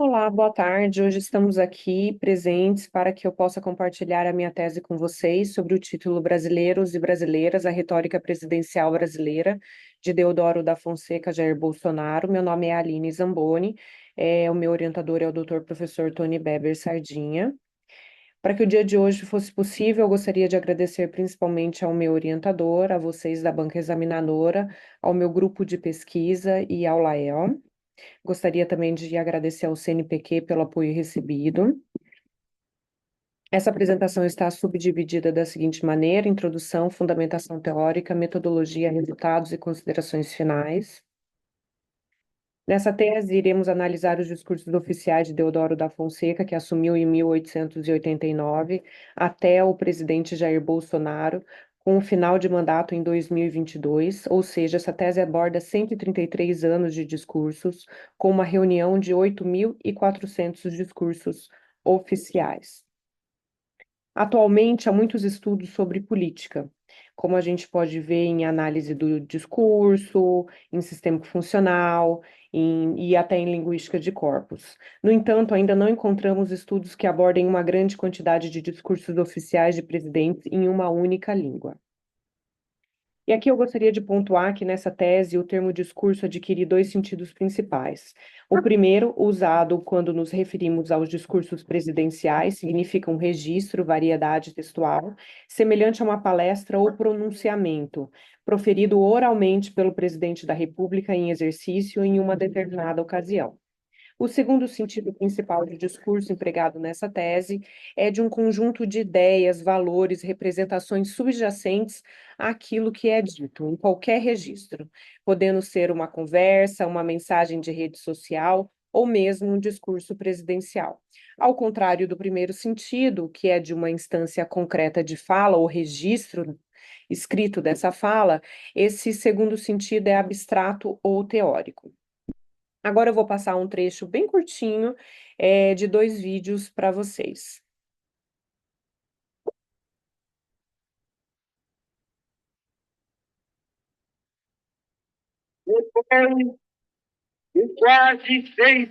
Olá, boa tarde. Hoje estamos aqui presentes para que eu possa compartilhar a minha tese com vocês sobre o título Brasileiros e Brasileiras, a Retórica Presidencial Brasileira, de Deodoro da Fonseca Jair Bolsonaro. Meu nome é Aline Zamboni, o meu orientador é o Dr. Professor Tony Beber Sardinha. Para que o dia de hoje fosse possível, eu gostaria de agradecer principalmente ao meu orientador, a vocês da banca examinadora, ao meu grupo de pesquisa e ao Lael. Gostaria também de agradecer ao CNPq pelo apoio recebido. Essa apresentação está subdividida da seguinte maneira: introdução, fundamentação teórica, metodologia, resultados e considerações finais. Nessa tese, iremos analisar os discursos oficiais de Deodoro da Fonseca, que assumiu em 1889, até o presidente Jair Bolsonaro, com o final de mandato em 2022, ou seja, essa tese aborda 133 anos de discursos, com uma reunião de 8.400 discursos oficiais. Atualmente, há muitos estudos sobre política, como a gente pode ver em análise do discurso, em sistêmico funcional, e até em linguística de corpos. No entanto, ainda não encontramos estudos que abordem uma grande quantidade de discursos oficiais de presidentes em uma única língua. E aqui eu gostaria de pontuar que nessa tese o termo discurso adquire dois sentidos principais. O primeiro, usado quando nos referimos aos discursos presidenciais, significa um registro, variedade textual, semelhante a uma palestra ou pronunciamento, proferido oralmente pelo presidente da República em exercício em uma determinada ocasião. O segundo sentido principal do discurso empregado nessa tese é de um conjunto de ideias, valores, representações subjacentes àquilo que é dito, em qualquer registro, podendo ser uma conversa, uma mensagem de rede social ou mesmo um discurso presidencial. Ao contrário do primeiro sentido, que é de uma instância concreta de fala ou registro escrito dessa fala, esse segundo sentido é abstrato ou teórico. Agora eu vou passar um trecho bem curtinho, de 2 vídeos para vocês. Depois de quase 6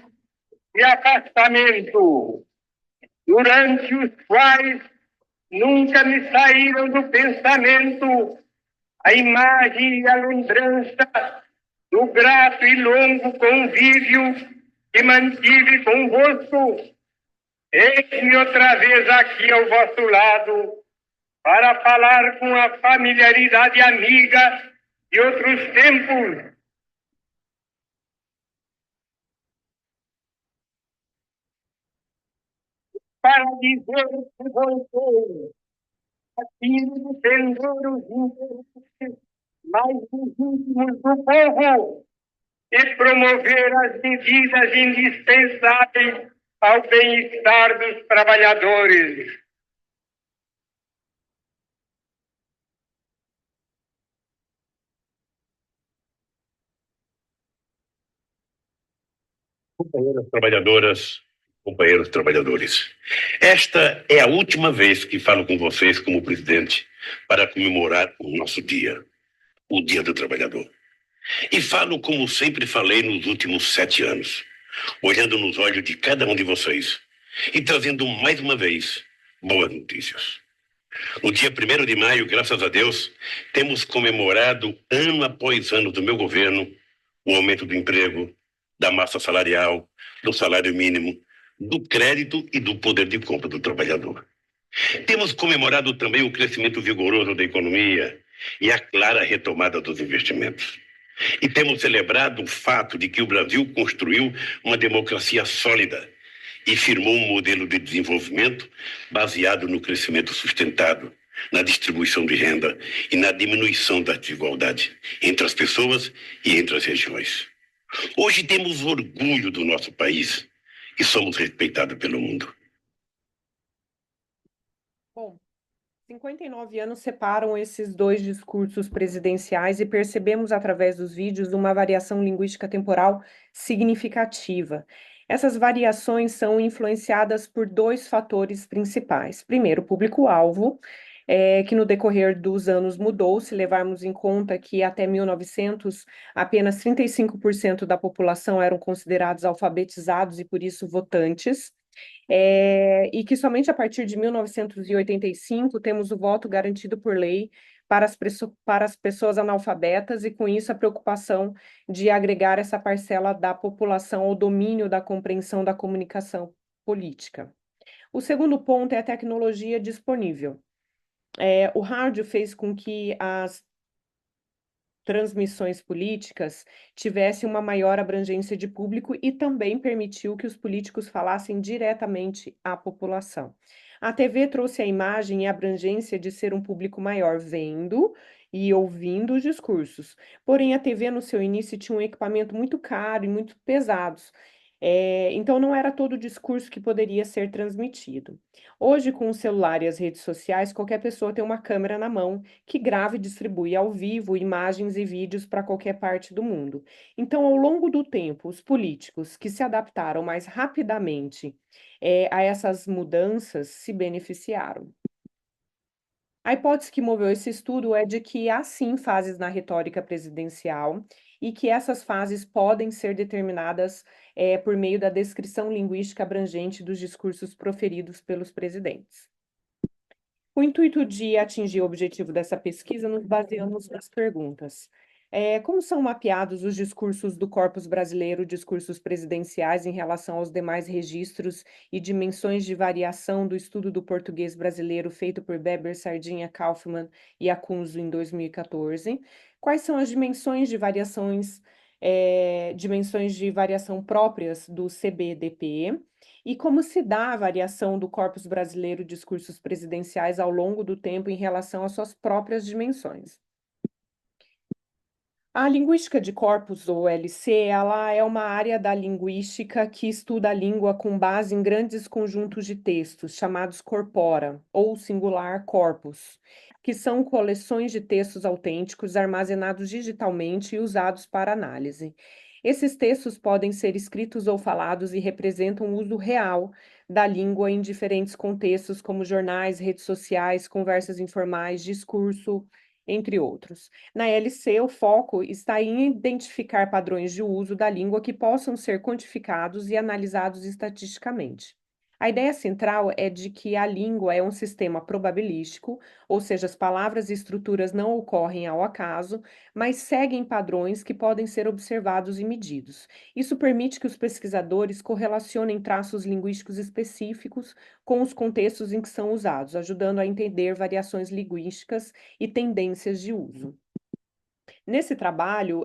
de afastamento, durante os quais nunca me saíram do pensamento a imagem e a lembrança do grato e longo convívio que mantive convosco. Eis-me outra vez aqui ao vosso lado para falar com a familiaridade amiga de outros tempos, para dizer que voltei a fim de defender os interesses mais legítimos do povo e promover as medidas indispensáveis ao bem-estar dos trabalhadores. Companheiras trabalhadoras, companheiros trabalhadores, esta é a última vez que falo com vocês como presidente para comemorar o nosso dia, o Dia do Trabalhador. E falo como sempre falei nos últimos 7 anos, olhando nos olhos de cada um de vocês e trazendo mais uma vez boas notícias. No dia 1º de maio, graças a Deus, temos comemorado ano após ano do meu governo o aumento do emprego, da massa salarial, do salário mínimo, do crédito e do poder de compra do trabalhador. Temos comemorado também o crescimento vigoroso da economia e a clara retomada dos investimentos. E temos celebrado o fato de que o Brasil construiu uma democracia sólida e firmou um modelo de desenvolvimento baseado no crescimento sustentado, na distribuição de renda e na diminuição da desigualdade entre as pessoas e entre as regiões. Hoje temos orgulho do nosso país e somos respeitados pelo mundo. Bom, 59 anos separam esses dois discursos presidenciais e percebemos através dos vídeos uma variação linguística temporal significativa. Essas variações são influenciadas por dois fatores principais. Primeiro, o público-alvo. que no decorrer dos anos mudou, se levarmos em conta que até 1900 apenas 35% da população eram considerados alfabetizados e por isso votantes. E que somente a partir de 1985 temos o voto garantido por lei para as pessoas analfabetas, e com isso a preocupação de agregar essa parcela da população ao domínio da compreensão da comunicação política. O segundo ponto é a tecnologia disponível. O rádio fez com que as transmissões políticas tivessem uma maior abrangência de público e também permitiu que os políticos falassem diretamente à população. A TV trouxe a imagem e a abrangência de ser um público maior vendo e ouvindo os discursos. Porém, a TV no seu início tinha um equipamento muito caro e muito pesados. Então não era todo o discurso que poderia ser transmitido. Hoje, com o celular e as redes sociais, qualquer pessoa tem uma câmera na mão que grava e distribui ao vivo imagens e vídeos para qualquer parte do mundo. Então, ao longo do tempo, os políticos que se adaptaram mais rapidamente, a essas mudanças se beneficiaram. A hipótese que moveu esse estudo é de que há sim fases na retórica presidencial e que essas fases podem ser determinadas por meio da descrição linguística abrangente dos discursos proferidos pelos presidentes. Com o intuito de atingir o objetivo dessa pesquisa, nos baseamos nas perguntas. Como são mapeados os discursos do corpus brasileiro, discursos presidenciais, em relação aos demais registros e dimensões de variação do estudo do português brasileiro feito por Weber, Sardinha, Kaufmann e Acunzo em 2014? Quais são as dimensões de variação próprias do CBDP? E como se dá a variação do corpus brasileiro de discursos presidenciais ao longo do tempo em relação às suas próprias dimensões? A linguística de corpus, ou LC, ela é uma área da linguística que estuda a língua com base em grandes conjuntos de textos, chamados corpora, ou singular corpus, que são coleções de textos autênticos armazenados digitalmente e usados para análise. Esses textos podem ser escritos ou falados e representam o uso real da língua em diferentes contextos, como jornais, redes sociais, conversas informais, discurso, entre outros. Na LC, o foco está em identificar padrões de uso da língua que possam ser quantificados e analisados estatisticamente. A ideia central é de que a língua é um sistema probabilístico, ou seja, as palavras e estruturas não ocorrem ao acaso, mas seguem padrões que podem ser observados e medidos. Isso permite que os pesquisadores correlacionem traços linguísticos específicos com os contextos em que são usados, ajudando a entender variações linguísticas e tendências de uso. Nesse trabalho,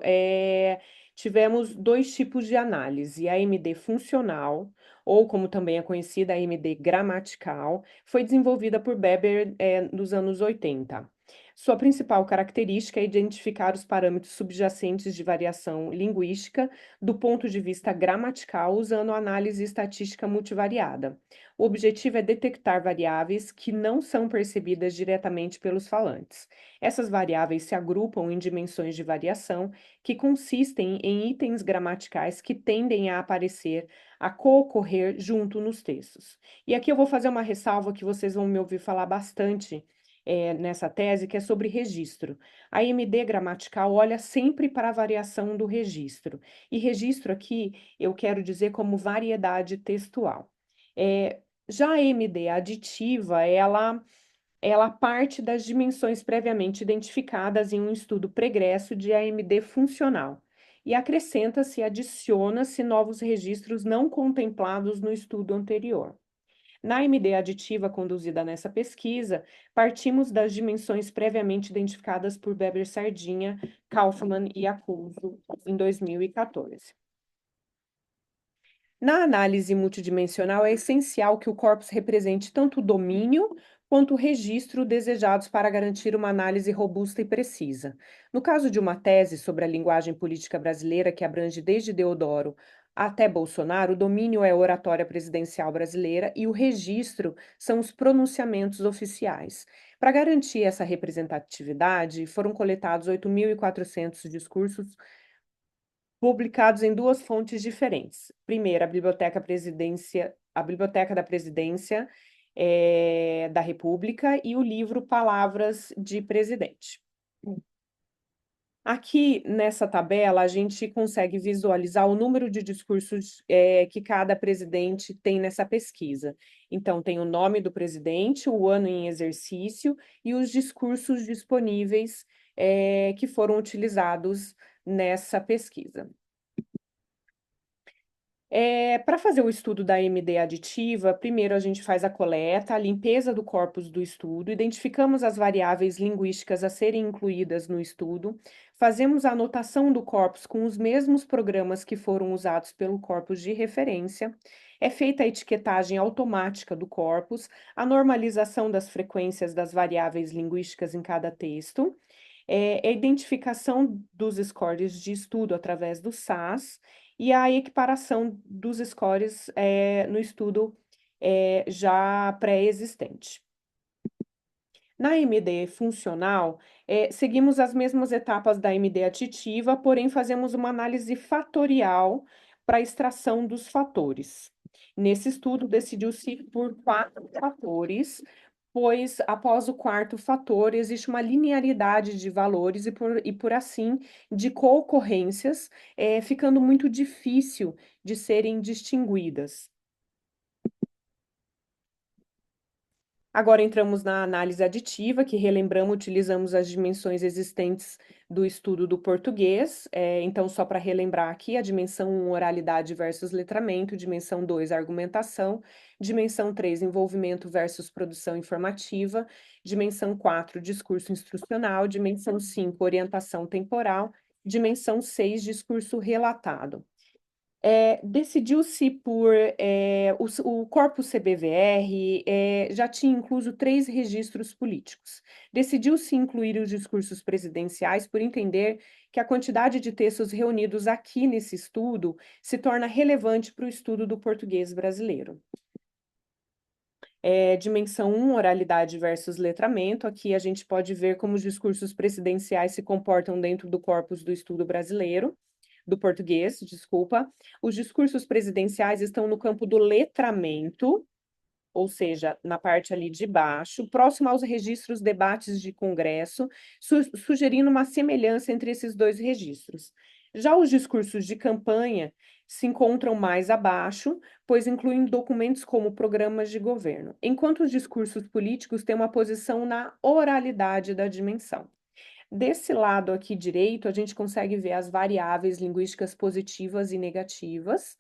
tivemos dois tipos de análise: a MD funcional, ou como também é conhecida, a MD gramatical, foi desenvolvida por Weber, nos anos 80. Sua principal característica é identificar os parâmetros subjacentes de variação linguística do ponto de vista gramatical, usando análise estatística multivariada. O objetivo é detectar variáveis que não são percebidas diretamente pelos falantes. Essas variáveis se agrupam em dimensões de variação, que consistem em itens gramaticais que tendem a aparecer, a co-ocorrer junto nos textos. E aqui eu vou fazer uma ressalva que vocês vão me ouvir falar bastante nessa tese, que é sobre registro. A MD gramatical olha sempre para a variação do registro. E registro aqui eu quero dizer como variedade textual. Já a MD aditiva, ela parte das dimensões previamente identificadas em um estudo pregresso de AMD funcional e acrescenta-se, adiciona-se novos registros não contemplados no estudo anterior. Na AMD aditiva conduzida nessa pesquisa, partimos das dimensões previamente identificadas por Weber Sardinha, Kaufmann e Acunzo em 2014. Na análise multidimensional, é essencial que o corpus represente tanto o domínio quanto o registro desejados para garantir uma análise robusta e precisa. No caso de uma tese sobre a linguagem política brasileira, que abrange desde Deodoro até Bolsonaro, o domínio é a oratória presidencial brasileira e o registro são os pronunciamentos oficiais. Para garantir essa representatividade, foram coletados 8.400 discursos publicados em duas fontes diferentes. Primeiro, a Biblioteca da Presidência, da República e o livro Palavras de Presidente. Aqui nessa tabela, a gente consegue visualizar o número de discursos que cada presidente tem nessa pesquisa. Então, tem o nome do presidente, o ano em exercício e os discursos disponíveis que foram utilizados nessa pesquisa. Para fazer o estudo da MD aditiva, primeiro a gente faz a coleta, a limpeza do corpus do estudo, identificamos as variáveis linguísticas a serem incluídas no estudo, fazemos a anotação do corpus com os mesmos programas que foram usados pelo corpus de referência, é feita a etiquetagem automática do corpus, a normalização das frequências das variáveis linguísticas em cada texto, a identificação dos scores de estudo através do SAS e a equiparação dos scores no estudo já pré-existente. Na MD funcional, seguimos as mesmas etapas da MD aditiva, porém fazemos uma análise fatorial para a extração dos fatores. Nesse estudo, decidiu-se por 4 fatores, pois após o quarto fator existe uma linearidade de valores e por assim de concorrências, ficando muito difícil de serem distinguidas. Agora entramos na análise aditiva, que relembramos, utilizamos as dimensões existentes do estudo do português. Então, só para relembrar aqui, a dimensão 1, oralidade versus letramento, dimensão 2, argumentação, dimensão 3, envolvimento versus produção informativa, dimensão 4, discurso instrucional, dimensão 5, orientação temporal, dimensão 6, discurso relatado. Decidiu-se por o corpus CBVR já tinha incluso 3 registros políticos. Decidiu-se incluir os discursos presidenciais por entender que a quantidade de textos reunidos aqui nesse estudo se torna relevante para o estudo do português brasileiro. Dimensão 1, oralidade versus letramento. Aqui a gente pode ver como os discursos presidenciais se comportam dentro do corpus do estudo brasileiro. Do português, desculpa. Os discursos presidenciais estão no campo do letramento, ou seja, na parte ali de baixo, próximo aos registros debates de congresso, sugerindo uma semelhança entre esses 2 registros. Já os discursos de campanha se encontram mais abaixo, pois incluem documentos como programas de governo, enquanto os discursos políticos têm uma posição na oralidade da dimensão. Desse lado aqui direito, a gente consegue ver as variáveis linguísticas positivas e negativas.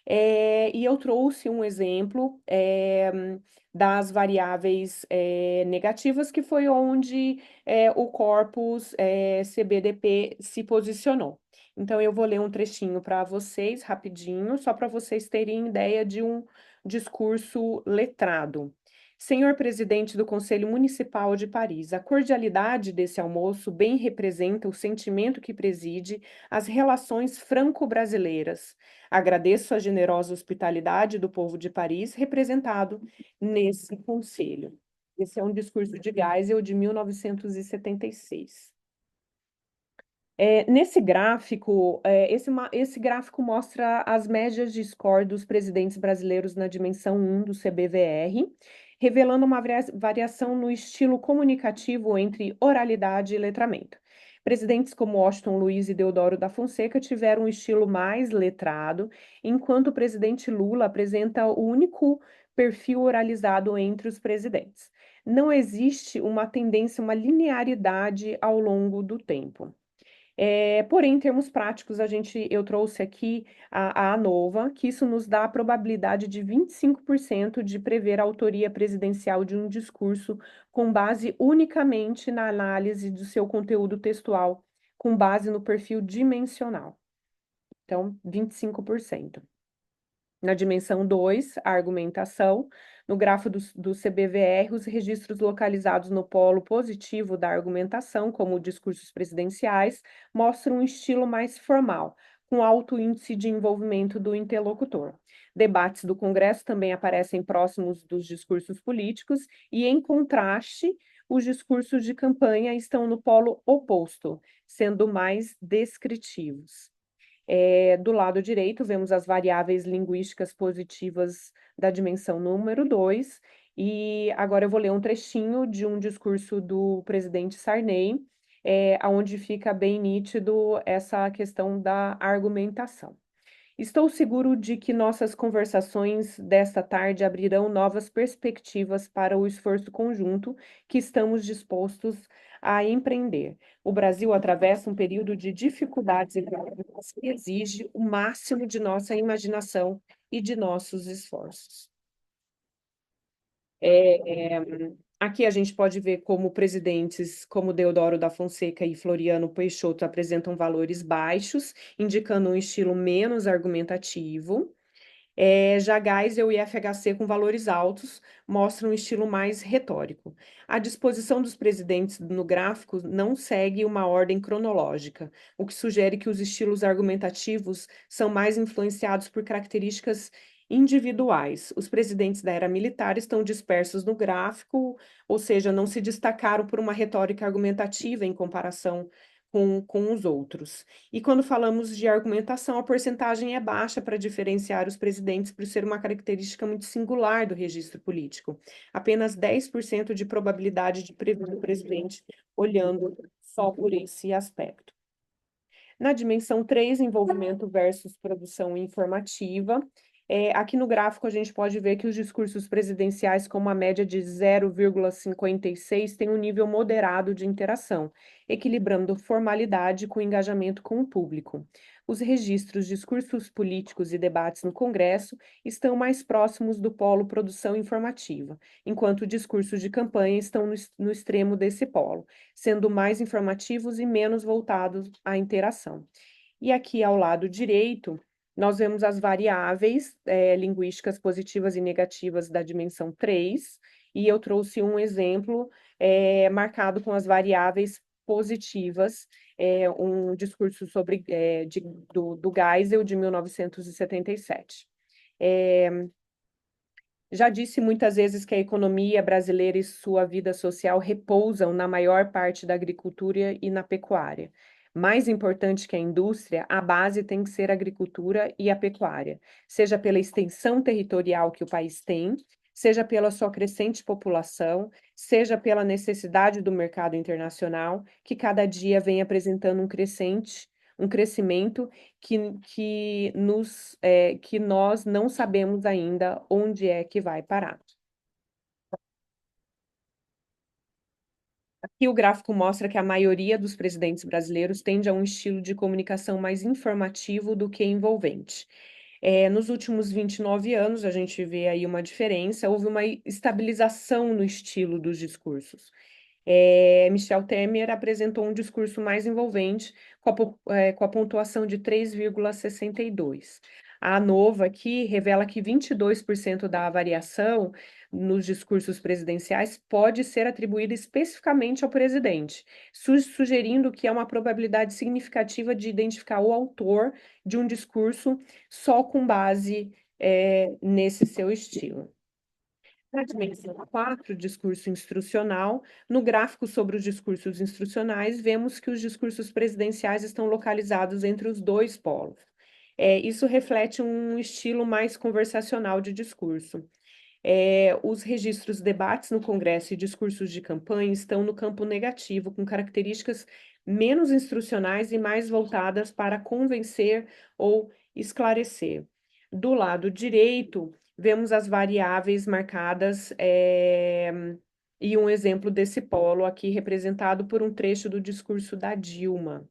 E eu trouxe um exemplo das variáveis negativas, que foi onde o corpus CBDP se posicionou. Então, eu vou ler um trechinho para vocês, rapidinho, só para vocês terem ideia de um discurso letrado. Senhor presidente do Conselho Municipal de Paris, a cordialidade desse almoço bem representa o sentimento que preside as relações franco-brasileiras. Agradeço a generosa hospitalidade do povo de Paris, representado nesse conselho. Esse é um discurso de Geisel de 1976. Nesse gráfico, esse gráfico mostra as médias de score dos presidentes brasileiros na dimensão 1 do CBVR, revelando uma variação no estilo comunicativo entre oralidade e letramento. Presidentes como Washington Luiz e Deodoro da Fonseca tiveram um estilo mais letrado, enquanto o presidente Lula apresenta o único perfil oralizado entre os presidentes. Não existe uma tendência, uma linearidade ao longo do tempo. Porém, em termos práticos, eu trouxe aqui a ANOVA, que isso nos dá a probabilidade de 25% de prever a autoria presidencial de um discurso com base unicamente na análise do seu conteúdo textual, com base no perfil dimensional. Então, 25%. Na dimensão 2, a argumentação. No grafo do CBVR, os registros localizados no polo positivo da argumentação, como discursos presidenciais, mostram um estilo mais formal, com alto índice de envolvimento do interlocutor. Debates do Congresso também aparecem próximos dos discursos políticos e, em contraste, os discursos de campanha estão no polo oposto, sendo mais descritivos. Do lado direito, vemos as variáveis linguísticas positivas da dimensão número 2, E agora eu vou ler um trechinho de um discurso do presidente Sarney, onde fica bem nítido essa questão da argumentação. Estou seguro de que nossas conversações desta tarde abrirão novas perspectivas para o esforço conjunto que estamos dispostos a empreender. O Brasil atravessa um período de dificuldades econômicas que exige o máximo de nossa imaginação e de nossos esforços. Aqui a gente pode ver como presidentes como Deodoro da Fonseca e Floriano Peixoto apresentam valores baixos, indicando um estilo menos argumentativo. Já Geisel e FHC com valores altos mostram um estilo mais retórico. A disposição dos presidentes no gráfico não segue uma ordem cronológica, o que sugere que os estilos argumentativos são mais influenciados por características individuais. Os presidentes da era militar estão dispersos no gráfico, ou seja, não se destacaram por uma retórica argumentativa em comparação com os outros. E quando falamos de argumentação, a porcentagem é baixa para diferenciar os presidentes por ser uma característica muito singular do registro político. Apenas 10% de probabilidade de prever o presidente olhando só por esse aspecto. Na dimensão 3, envolvimento versus produção informativa. Aqui no gráfico a gente pode ver que os discursos presidenciais com uma média de 0,56 têm um nível moderado de interação, equilibrando formalidade com engajamento com o público. Os registros, discursos políticos e debates no Congresso estão mais próximos do polo produção informativa, enquanto discursos de campanha estão no extremo desse polo, sendo mais informativos e menos voltados à interação. E aqui ao lado direito, nós vemos as variáveis linguísticas positivas e negativas da dimensão 3, e eu trouxe um exemplo marcado com as variáveis positivas, um discurso do Geisel, de 1977. Já disse muitas vezes que a economia brasileira e sua vida social repousam na maior parte da agricultura e na pecuária. Mais importante que a indústria, a base tem que ser a agricultura e a pecuária, seja pela extensão territorial que o país tem, seja pela sua crescente população, seja pela necessidade do mercado internacional, que cada dia vem apresentando um crescimento que nós não sabemos ainda onde é que vai parar. Aqui o gráfico mostra que a maioria dos presidentes brasileiros tende a um estilo de comunicação mais informativo do que envolvente. Nos últimos 29 anos, a gente vê aí uma diferença, houve uma estabilização no estilo dos discursos. Michel Temer apresentou um discurso mais envolvente, com a pontuação de 3,62. A Nova aqui revela que 22% da variação nos discursos presidenciais pode ser atribuída especificamente ao presidente, sugerindo que há uma probabilidade significativa de identificar o autor de um discurso só com base nesse seu estilo. Na dimensão 4, discurso instrucional, no gráfico sobre os discursos instrucionais, vemos que os discursos presidenciais estão localizados entre os dois polos. Isso reflete um estilo mais conversacional de discurso. Os registros debates no Congresso e discursos de campanha estão no campo negativo, com características menos instrucionais e mais voltadas para convencer ou esclarecer. Do lado direito, vemos as variáveis marcadas e um exemplo desse polo aqui representado por um trecho do discurso da Dilma.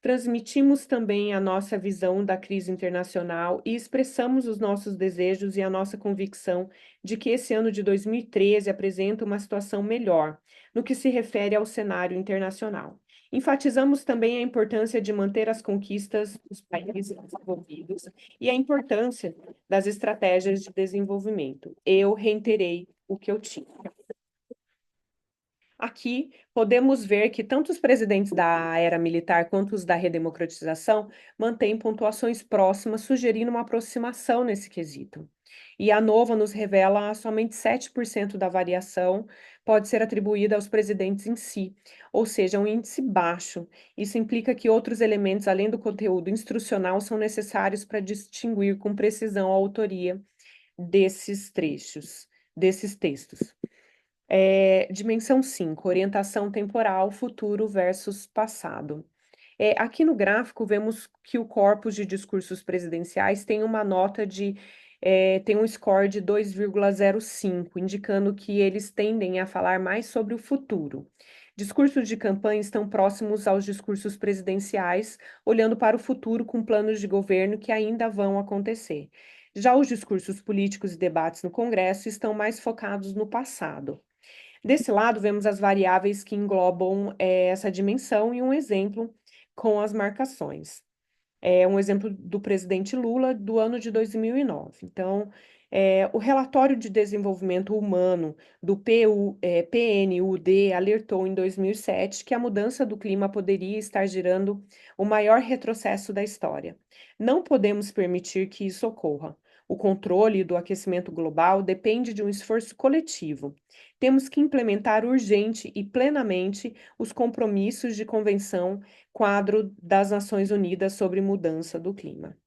Transmitimos também a nossa visão da crise internacional e expressamos os nossos desejos e a nossa convicção de que esse ano de 2013 apresenta uma situação melhor no que se refere ao cenário internacional. Enfatizamos também a importância de manter as conquistas dos países desenvolvidos e a importância das estratégias de desenvolvimento. Eu reiterei o que eu tinha. Aqui podemos ver que tanto os presidentes da era militar quanto os da redemocratização mantêm pontuações próximas, sugerindo uma aproximação nesse quesito. E a Nova nos revela somente 7% da variação pode ser atribuída aos presidentes em si, ou seja, um índice baixo. Isso implica que outros elementos, além do conteúdo instrucional, são necessários para distinguir com precisão a autoria desses trechos. desses textos. Dimensão 5, orientação temporal, futuro versus passado. Aqui no gráfico, vemos que o corpus de discursos presidenciais tem uma nota tem um score de 2,05, indicando que eles tendem a falar mais sobre o futuro. Discursos de campanha estão próximos aos discursos presidenciais, olhando para o futuro com planos de governo que ainda vão acontecer. Já os discursos políticos e debates no Congresso estão mais focados no passado. Desse lado, vemos as variáveis que englobam essa dimensão e um exemplo com as marcações. Um exemplo do presidente Lula do ano de 2009. Então, o relatório de desenvolvimento humano do PNUD alertou em 2007 que a mudança do clima poderia estar gerando o maior retrocesso da história. Não podemos permitir que isso ocorra. O controle do aquecimento global depende de um esforço coletivo. Temos que implementar urgente e plenamente os compromissos de convenção quadro das Nações Unidas sobre mudança do clima.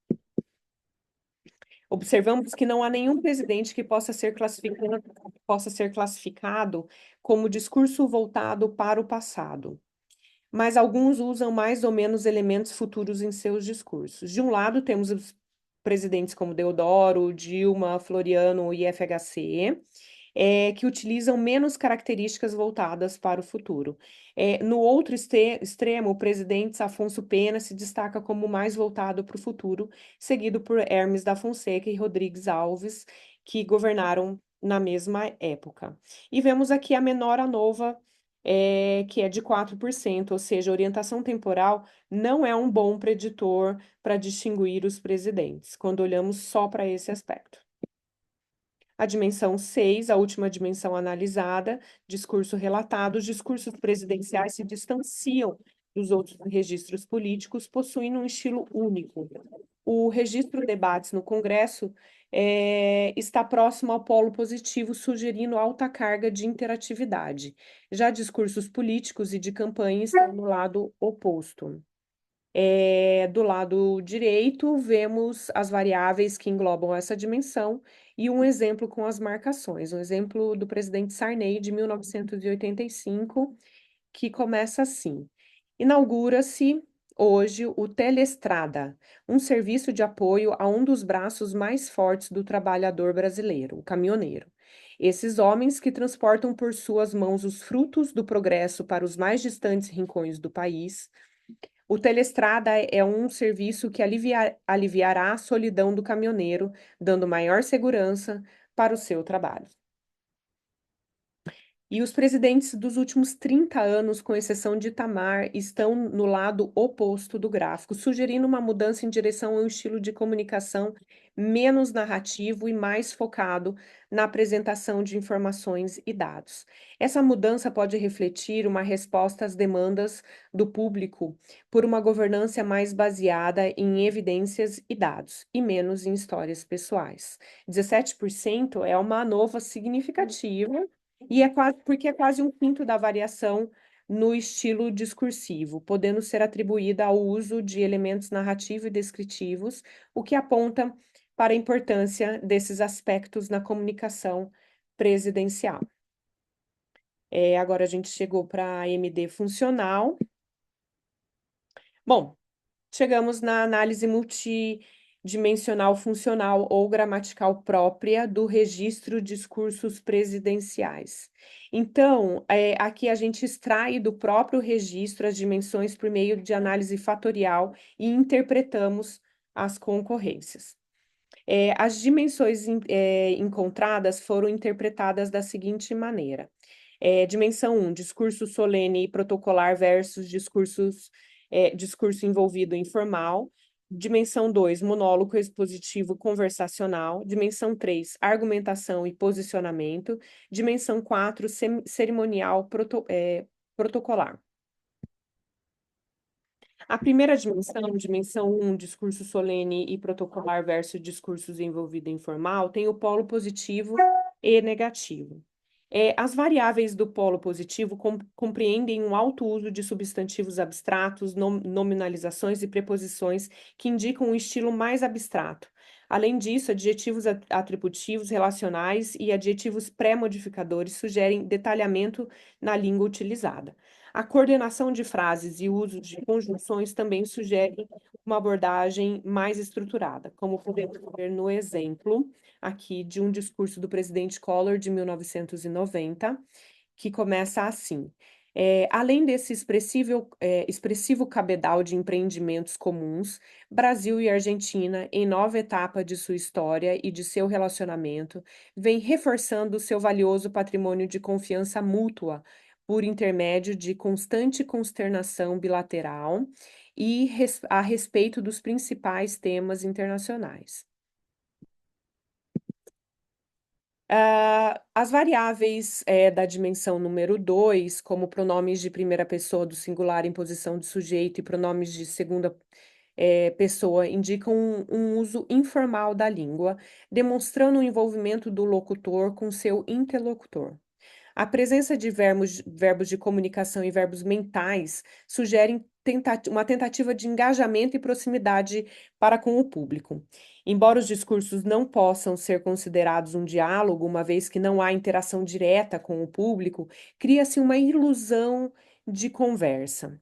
Observamos que não há nenhum presidente que possa ser classificado como discurso voltado para o passado, mas alguns usam mais ou menos elementos futuros em seus discursos. De um lado, temos os presidentes como Deodoro, Dilma, Floriano e FHC, que utilizam menos características voltadas para o futuro. No outro extremo, o presidente Afonso Pena se destaca como mais voltado para o futuro, seguido por Hermes da Fonseca e Rodrigues Alves, que governaram na mesma época. E vemos aqui a menor ANOVA, que é de 4%, ou seja, a orientação temporal não é um bom preditor para distinguir os presidentes, quando olhamos só para esse aspecto. A dimensão 6, a última dimensão analisada, discurso relatado, os discursos presidenciais se distanciam dos outros registros políticos, possuindo um estilo único. O registro debates no Congresso está próximo ao polo positivo, sugerindo alta carga de interatividade. Já discursos políticos e de campanha estão no lado oposto. Do lado direito, vemos as variáveis que englobam essa dimensão e um exemplo com as marcações. Um exemplo do presidente Sarney, de 1985, que começa assim: inaugura-se hoje o Telestrada, um serviço de apoio a um dos braços mais fortes do trabalhador brasileiro, o caminhoneiro. Esses homens que transportam por suas mãos os frutos do progresso para os mais distantes rincões do país. O Telestrada é um serviço que aliviará a solidão do caminhoneiro, dando maior segurança para o seu trabalho. E os presidentes dos últimos 30 anos, com exceção de Itamar, estão no lado oposto do gráfico, sugerindo uma mudança em direção a um estilo de comunicação menos narrativo e mais focado na apresentação de informações e dados. Essa mudança pode refletir uma resposta às demandas do público por uma governança mais baseada em evidências e dados, e menos em histórias pessoais. 17% é uma nova significativa, e porque é quase um quinto da variação no estilo discursivo, podendo ser atribuída ao uso de elementos narrativos e descritivos, o que aponta para a importância desses aspectos na comunicação presidencial. Agora a gente chegou para a MD funcional. Bom, chegamos na análise multidimensional funcional ou gramatical própria do registro de discursos presidenciais. Então, aqui a gente extrai do próprio registro as dimensões por meio de análise fatorial e interpretamos as concorrências. As dimensões encontradas foram interpretadas da seguinte maneira. Dimensão 1, discurso solene e protocolar versus discurso envolvido informal. Dimensão 2, monólogo expositivo conversacional. Dimensão 3, argumentação e posicionamento. Dimensão 4, cerimonial protocolar. A primeira dimensão 1, discurso solene e protocolar versus discursos envolvido informal, tem o polo positivo e negativo. As variáveis do polo positivo compreendem um alto uso de substantivos abstratos, nominalizações e preposições que indicam um estilo mais abstrato. Além disso, adjetivos atributivos relacionais e adjetivos pré-modificadores sugerem detalhamento na língua utilizada. A coordenação de frases e o uso de conjunções também sugere uma abordagem mais estruturada, como podemos ver no exemplo aqui de um discurso do presidente Collor de 1990, que começa assim. Além desse expressivo cabedal de empreendimentos comuns, Brasil e Argentina, em nova etapa de sua história e de seu relacionamento, vêm reforçando seu valioso patrimônio de confiança mútua por intermédio de constante consternação bilateral e a respeito dos principais temas internacionais. As variáveis da dimensão número 2, como pronomes de primeira pessoa do singular em posição de sujeito e pronomes de segunda pessoa, indicam um uso informal da língua, demonstrando o envolvimento do locutor com seu interlocutor. A presença de verbos de comunicação e verbos mentais sugerem uma tentativa de engajamento e proximidade para com o público. Embora os discursos não possam ser considerados um diálogo, uma vez que não há interação direta com o público, cria-se uma ilusão de conversa.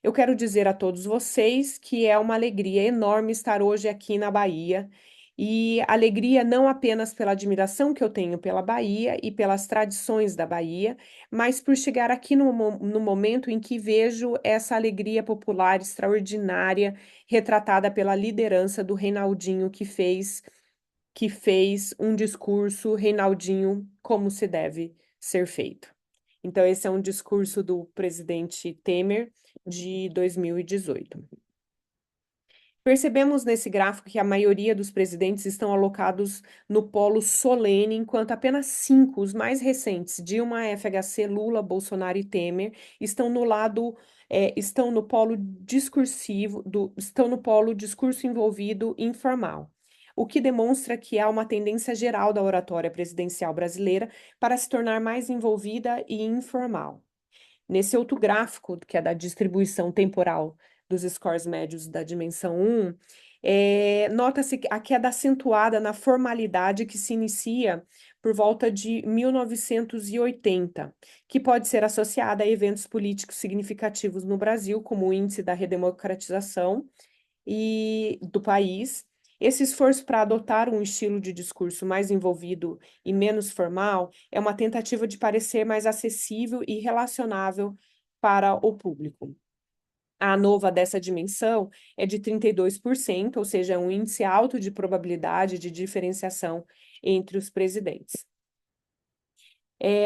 Eu quero dizer a todos vocês que é uma alegria enorme estar hoje aqui na Bahia, e alegria não apenas pela admiração que eu tenho pela Bahia e pelas tradições da Bahia, mas por chegar aqui no momento em que vejo essa alegria popular extraordinária retratada pela liderança do Reinaldinho, que fez um discurso Reinaldinho como se deve ser feito. Então, esse é um discurso do presidente Temer de 2018. Percebemos nesse gráfico que a maioria dos presidentes estão alocados no polo solene, enquanto apenas 5, os mais recentes, Dilma, FHC, Lula, Bolsonaro e Temer, estão no polo discursivo, estão no polo discurso envolvido informal, o que demonstra que há uma tendência geral da oratória presidencial brasileira para se tornar mais envolvida e informal. Nesse outro gráfico, que é da distribuição temporal dos scores médios da dimensão 1, nota-se a queda acentuada na formalidade que se inicia por volta de 1980, que pode ser associada a eventos políticos significativos no Brasil, como o índice da redemocratização do país. Esse esforço para adotar um estilo de discurso mais envolvido e menos formal é uma tentativa de parecer mais acessível e relacionável para o público. A ANOVA dessa dimensão é de 32%, ou seja, é um índice alto de probabilidade de diferenciação entre os presidentes.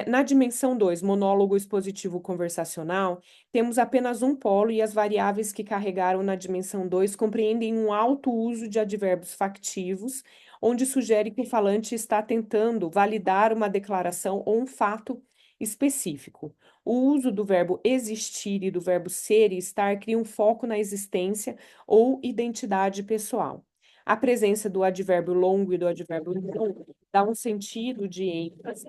Na dimensão 2, monólogo expositivo conversacional, temos apenas um polo e as variáveis que carregaram na dimensão 2 compreendem um alto uso de advérbios factivos, onde sugere que o falante está tentando validar uma declaração ou um fato específico. O uso do verbo existir e do verbo ser e estar cria um foco na existência ou identidade pessoal. A presença do advérbio longo e do advérbio não dá um sentido de ênfase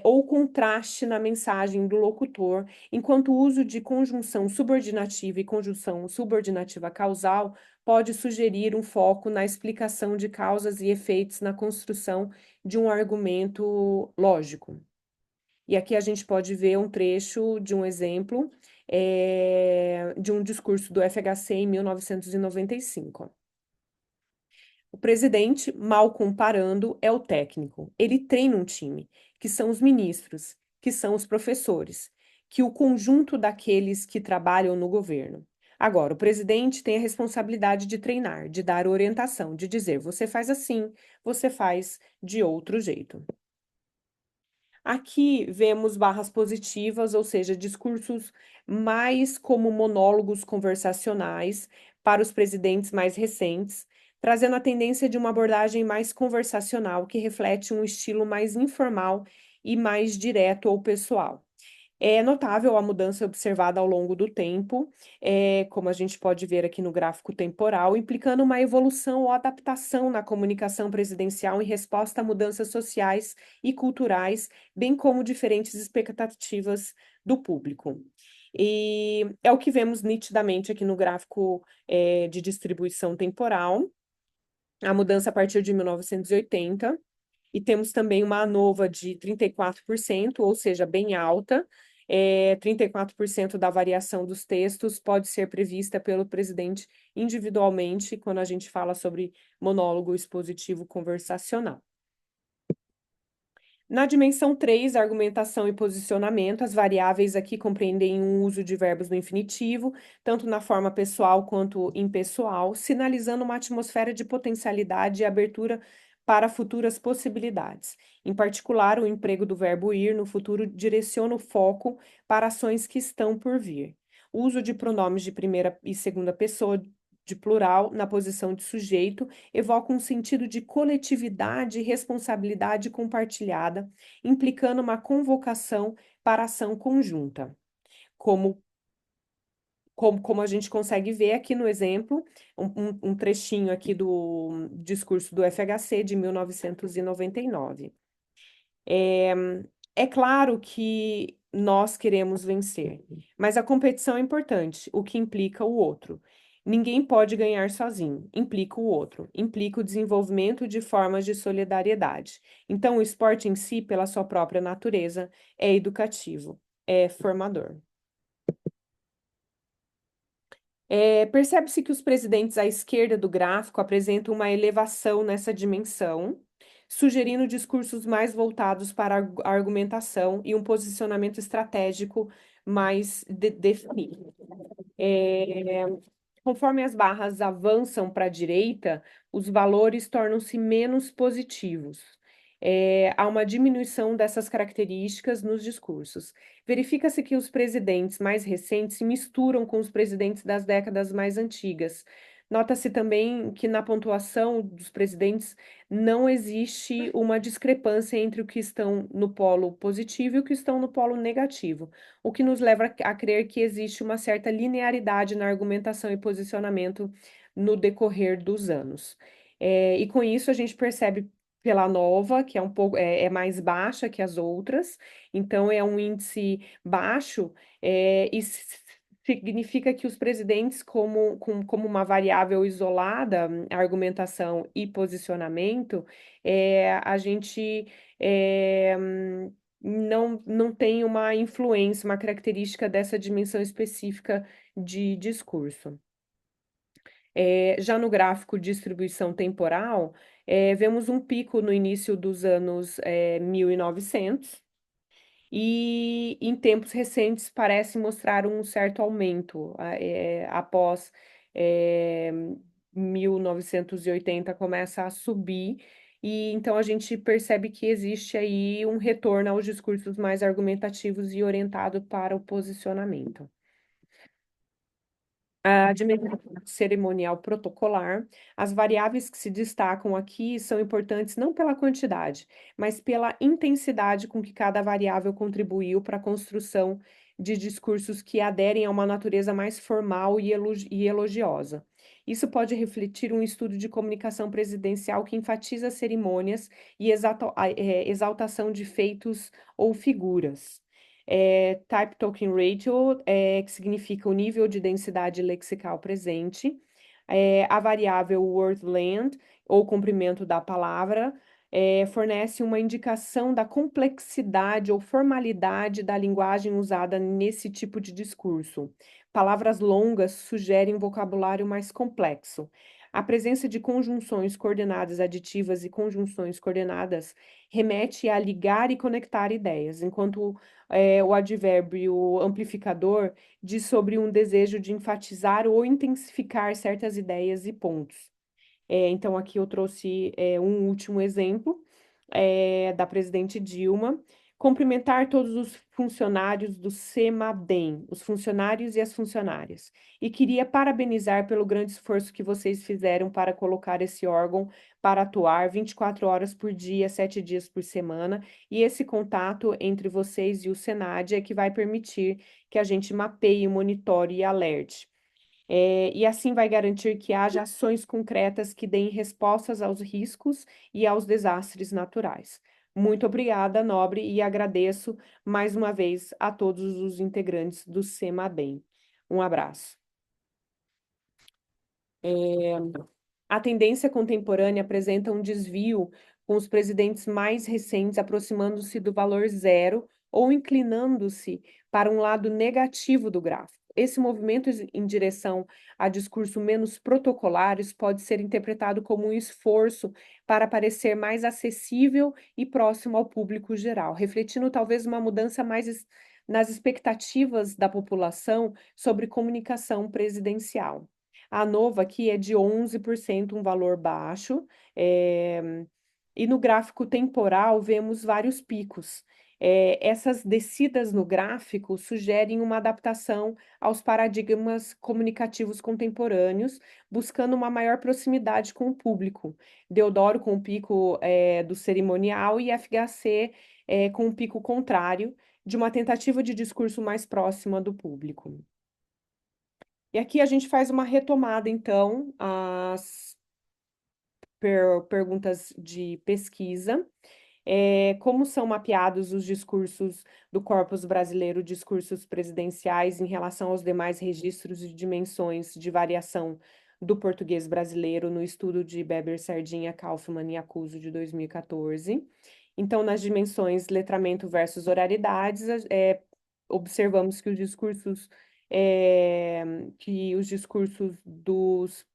ou contraste na mensagem do locutor, enquanto o uso de conjunção subordinativa e conjunção subordinativa causal pode sugerir um foco na explicação de causas e efeitos na construção de um argumento lógico. E aqui a gente pode ver um trecho de um exemplo de um discurso do FHC em 1995. O presidente, mal comparando, é o técnico. Ele treina um time, que são os ministros, que são os professores, que o conjunto daqueles que trabalham no governo. Agora, o presidente tem a responsabilidade de treinar, de dar orientação, de dizer: você faz assim, você faz de outro jeito. Aqui vemos barras positivas, ou seja, discursos mais como monólogos conversacionais para os presidentes mais recentes, trazendo a tendência de uma abordagem mais conversacional, que reflete um estilo mais informal e mais direto ou pessoal. É notável a mudança observada ao longo do tempo, como a gente pode ver aqui no gráfico temporal, implicando uma evolução ou adaptação na comunicação presidencial em resposta a mudanças sociais e culturais, bem como diferentes expectativas do público. E é o que vemos nitidamente aqui no gráfico de distribuição temporal. a mudança a partir de 1980, e temos também uma ANOVA de 34%, ou seja, bem alta. 34% da variação dos textos pode ser prevista pelo presidente individualmente, quando a gente fala sobre monólogo expositivo conversacional. Na dimensão 3, argumentação e posicionamento, as variáveis aqui compreendem o uso de verbos no infinitivo, tanto na forma pessoal quanto impessoal, sinalizando uma atmosfera de potencialidade e abertura para futuras possibilidades. Em particular, o emprego do verbo ir no futuro direciona o foco para ações que estão por vir. O uso de pronomes de primeira e segunda pessoa de plural na posição de sujeito evoca um sentido de coletividade e responsabilidade compartilhada, implicando uma convocação para ação conjunta. Como a gente consegue ver aqui no exemplo, um trechinho aqui do discurso do FHC de 1999. É claro que nós queremos vencer, mas a competição é importante, o que implica o outro. Ninguém pode ganhar sozinho, implica o outro, implica o desenvolvimento de formas de solidariedade. Então, o esporte em si, pela sua própria natureza, é educativo, é formador. Percebe-se que os presidentes à esquerda do gráfico apresentam uma elevação nessa dimensão, sugerindo discursos mais voltados para a argumentação e um posicionamento estratégico mais definido. É, Conforme as barras avançam para a direita, os valores tornam-se menos positivos. Há uma diminuição dessas características nos discursos. Verifica-se que os presidentes mais recentes se misturam com os presidentes das décadas mais antigas. Nota-se também que na pontuação dos presidentes não existe uma discrepância entre o que estão no polo positivo e o que estão no polo negativo, o que nos leva a crer que existe uma certa linearidade na argumentação e posicionamento no decorrer dos anos. E com isso a gente percebe pela nova, que é um pouco é mais baixa que as outras, então é um índice baixo, e significa que os presidentes, como uma variável isolada, argumentação e posicionamento, a gente não tem uma influência, uma característica dessa dimensão específica de discurso. Já no gráfico distribuição temporal, vemos um pico no início dos anos 1900, e em tempos recentes parece mostrar um certo aumento. Após 1980 começa a subir, e então a gente percebe que existe aí um retorno aos discursos mais argumentativos e orientado para o posicionamento. A dimensão cerimonial protocolar, as variáveis que se destacam aqui são importantes não pela quantidade, mas pela intensidade com que cada variável contribuiu para a construção de discursos que aderem a uma natureza mais formal e elogiosa. Isso pode refletir um estudo de comunicação presidencial que enfatiza cerimônias e exaltação de feitos ou figuras. Type Token Ratio, que significa o nível de densidade lexical presente, a variável word-length, ou comprimento da palavra, fornece uma indicação da complexidade ou formalidade da linguagem usada nesse tipo de discurso. Palavras longas sugerem um vocabulário mais complexo. A presença de conjunções coordenadas aditivas e conjunções coordenadas remete a ligar e conectar ideias, enquanto o advérbio amplificador diz sobre um desejo de enfatizar ou intensificar certas ideias e pontos. Então, aqui eu trouxe um último exemplo da presidente Dilma. Cumprimentar todos os funcionários do CEMADEM, os funcionários e as funcionárias. E queria parabenizar pelo grande esforço que vocês fizeram para colocar esse órgão para atuar 24 horas por dia, 7 dias por semana. E esse contato entre vocês e o Senad é que vai permitir que a gente mapeie, monitore e alerte. E assim vai garantir que haja ações concretas que deem respostas aos riscos e aos desastres naturais. Muito obrigada, Nobre, e agradeço mais uma vez a todos os integrantes do SEMABEM. Um abraço. A tendência contemporânea apresenta um desvio, com os presidentes mais recentes aproximando-se do valor zero ou inclinando-se para um lado negativo do gráfico. Esse movimento em direção a discursos menos protocolares pode ser interpretado como um esforço para parecer mais acessível e próximo ao público geral, refletindo talvez uma mudança mais nas expectativas da população sobre comunicação presidencial. A nova aqui é de 11%, um valor baixo, e no gráfico temporal vemos vários picos. Essas descidas no gráfico sugerem uma adaptação aos paradigmas comunicativos contemporâneos, buscando uma maior proximidade com o público. Deodoro com o pico do cerimonial e FHC com o pico contrário, de uma tentativa de discurso mais próxima do público. E aqui a gente faz uma retomada, então, às perguntas de pesquisa. Como são mapeados os discursos do corpus brasileiro, discursos presidenciais, em relação aos demais registros e dimensões de variação do português brasileiro no estudo de Beber, Sardinha, Kaufmann e Acuso de 2014. Então, nas dimensões letramento versus oralidades, observamos que os discursos dos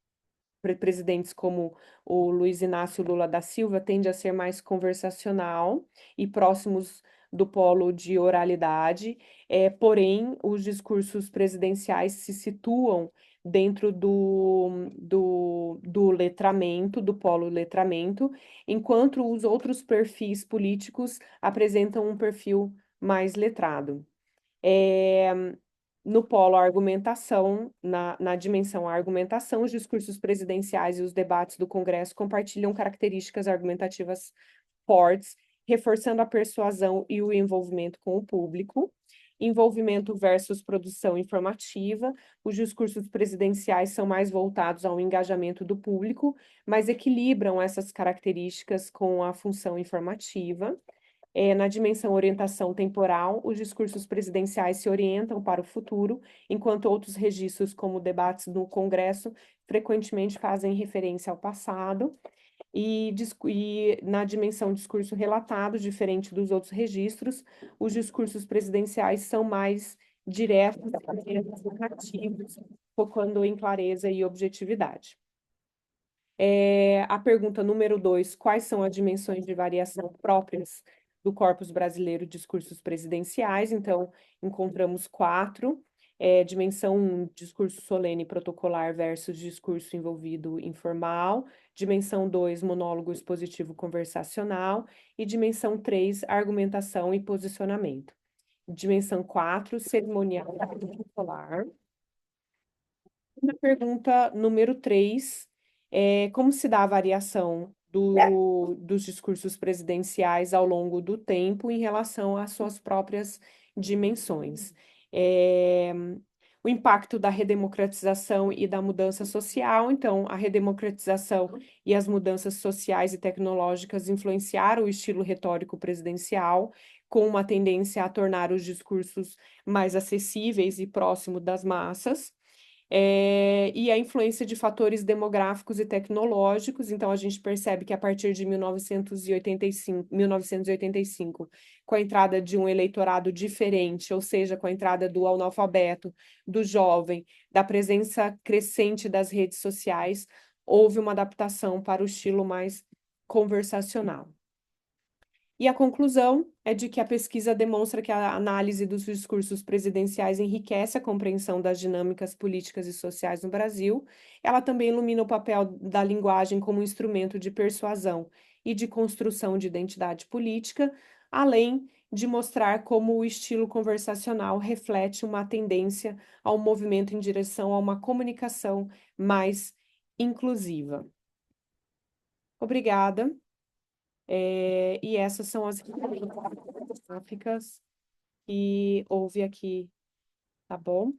presidentes como o Luiz Inácio Lula da Silva tende a ser mais conversacional e próximos do polo de oralidade, porém, os discursos presidenciais se situam dentro do letramento, do polo letramento, enquanto os outros perfis políticos apresentam um perfil mais letrado. No polo argumentação, na dimensão argumentação, os discursos presidenciais e os debates do Congresso compartilham características argumentativas fortes, reforçando a persuasão e o envolvimento com o público. Envolvimento versus produção informativa. Os discursos presidenciais são mais voltados ao engajamento do público, mas equilibram essas características com a função informativa. Na dimensão orientação temporal, os discursos presidenciais se orientam para o futuro, enquanto outros registros, como debates no Congresso, frequentemente fazem referência ao passado. E na dimensão discurso relatado, diferente dos outros registros, os discursos presidenciais são mais diretos, narrativos, focando em clareza e objetividade. A pergunta número 2, quais são as dimensões de variação próprias do corpus brasileiro de discursos presidenciais? Então, encontramos 4. Dimensão 1, discurso solene protocolar versus discurso envolvido informal. Dimensão 2, monólogo expositivo conversacional. E dimensão 3, argumentação e posicionamento. Dimensão 4, cerimonial protocolar. Na pergunta número 3, como se dá a variação dos discursos presidenciais ao longo do tempo em relação às suas próprias dimensões? O impacto da redemocratização e da mudança social. Então, a redemocratização e as mudanças sociais e tecnológicas influenciaram o estilo retórico presidencial, com uma tendência a tornar os discursos mais acessíveis e próximos das massas. E a influência de fatores demográficos e tecnológicos. Então, a gente percebe que a partir de 1985, com a entrada de um eleitorado diferente, ou seja, com a entrada do analfabeto, do jovem, da presença crescente das redes sociais, houve uma adaptação para o estilo mais conversacional. E a conclusão é de que a pesquisa demonstra que a análise dos discursos presidenciais enriquece a compreensão das dinâmicas políticas e sociais no Brasil. Ela também ilumina o papel da linguagem como instrumento de persuasão e de construção de identidade política, além de mostrar como o estilo conversacional reflete uma tendência ao movimento em direção a uma comunicação mais inclusiva. Obrigada. E essas são as gráficas que houve aqui, tá bom?